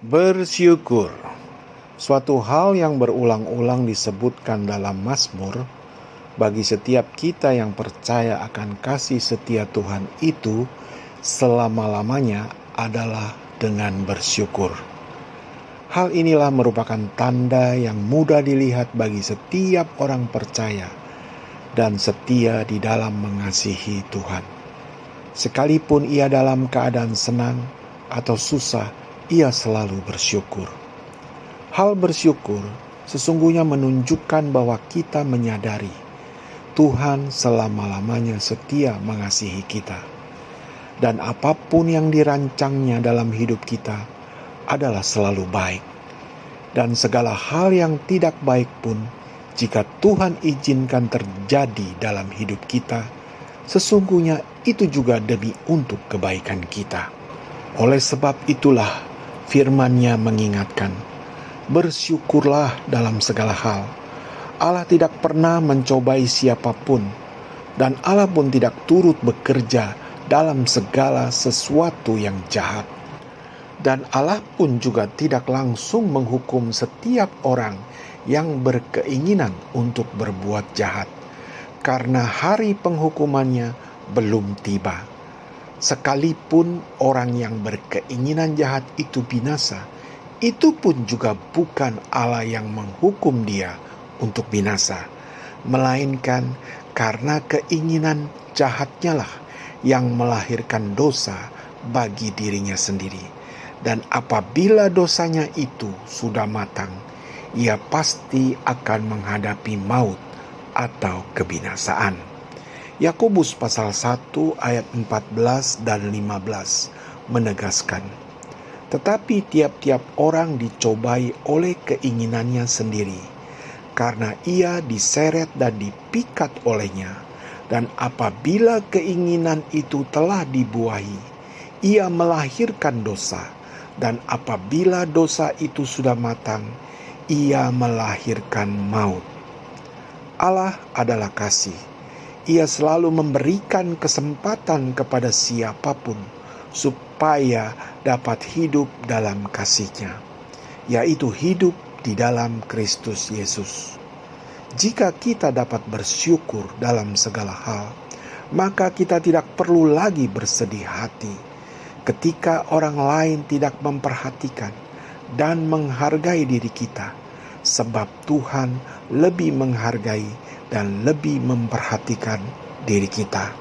Bersyukur, suatu hal yang berulang-ulang disebutkan dalam Mazmur bagi setiap kita yang percaya akan kasih setia Tuhan itu selama-lamanya adalah dengan bersyukur. Hal inilah merupakan tanda yang mudah dilihat bagi setiap orang percaya dan setia di dalam mengasihi Tuhan. Sekalipun ia dalam keadaan senang atau susah, ia selalu bersyukur. Hal bersyukur sesungguhnya menunjukkan bahwa kita menyadari Tuhan selama-lamanya setia mengasihi kita. Dan apapun yang dirancangnya dalam hidup kita adalah selalu baik. Dan segala hal yang tidak baik pun, jika Tuhan izinkan terjadi dalam hidup kita, sesungguhnya itu juga demi untuk kebaikan kita. Oleh sebab itulah firman-Nya mengingatkan, bersyukurlah dalam segala hal. Allah tidak pernah mencobai siapapun, dan Allah pun tidak turut bekerja dalam segala sesuatu yang jahat. Dan Allah pun juga tidak langsung menghukum setiap orang yang berkeinginan untuk berbuat jahat, karena hari penghukumannya belum tiba. Sekalipun orang yang berkeinginan jahat itu binasa, itu pun juga bukan Allah yang menghukum dia untuk binasa, melainkan karena keinginan jahatnya lah yang melahirkan dosa bagi dirinya sendiri. Dan apabila dosanya itu sudah matang, ia pasti akan menghadapi maut atau kebinasaan. Yakobus pasal 1 ayat 14 dan 15 menegaskan, tetapi tiap-tiap orang dicobai oleh keinginannya sendiri, karena ia diseret dan dipikat olehnya. Dan apabila keinginan itu telah dibuahi, ia melahirkan dosa. Dan apabila dosa itu sudah matang, ia melahirkan maut. Allah adalah kasih. Ia selalu memberikan kesempatan kepada siapapun supaya dapat hidup dalam kasih-Nya, yaitu hidup di dalam Kristus Yesus. Jika kita dapat bersyukur dalam segala hal, maka kita tidak perlu lagi bersedih hati ketika orang lain tidak memperhatikan dan menghargai diri kita, sebab Tuhan lebih menghargai dan lebih memperhatikan diri kita.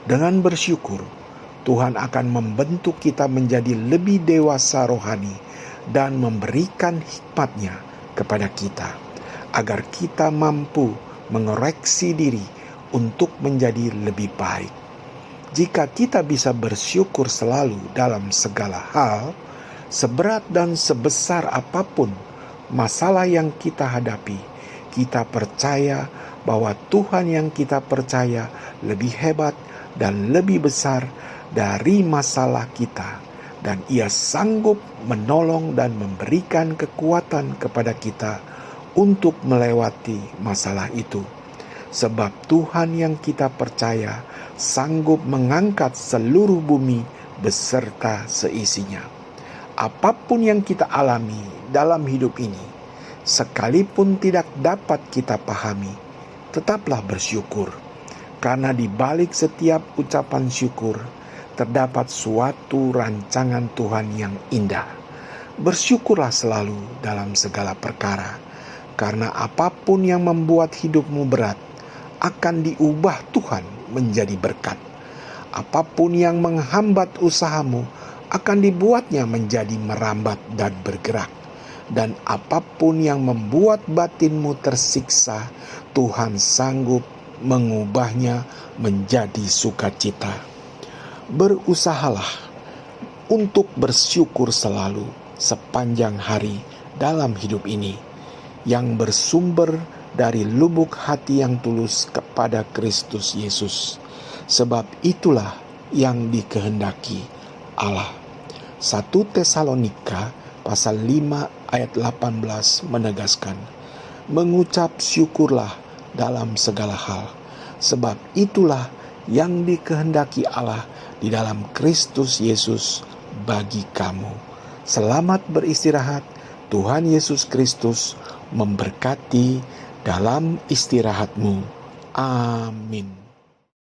Dengan bersyukur, Tuhan akan membentuk kita menjadi lebih dewasa rohani dan memberikan hikmat-Nya kepada kita, agar kita mampu mengoreksi diri untuk menjadi lebih baik. Jika kita bisa bersyukur selalu dalam segala hal, seberat dan sebesar apapun masalah yang kita hadapi, kita percaya bahwa Tuhan yang kita percaya lebih hebat dan lebih besar dari masalah kita, dan Ia sanggup menolong dan memberikan kekuatan kepada kita untuk melewati masalah itu. Sebab Tuhan yang kita percaya sanggup mengangkat seluruh bumi beserta seisinya. Apapun yang kita alami dalam hidup ini, sekalipun tidak dapat kita pahami, tetaplah bersyukur, karena di balik setiap ucapan syukur terdapat suatu rancangan Tuhan yang indah. Bersyukurlah selalu dalam segala perkara, karena apapun yang membuat hidupmu berat akan diubah Tuhan menjadi berkat. Apapun yang menghambat usahamu akan dibuatnya menjadi merambat dan bergerak. Dan apapun yang membuat batinmu tersiksa, Tuhan sanggup mengubahnya menjadi sukacita. Berusahalah untuk bersyukur selalu sepanjang hari dalam hidup ini, yang bersumber dari lubuk hati yang tulus kepada Kristus Yesus. Sebab itulah yang dikehendaki Allah. 1 Tesalonika pasal 5 ayat 18 menegaskan, mengucap syukurlah dalam segala hal, sebab itulah yang dikehendaki Allah di dalam Kristus Yesus bagi kamu. Selamat beristirahat. Tuhan Yesus Kristus memberkati dalam istirahatmu. Amin.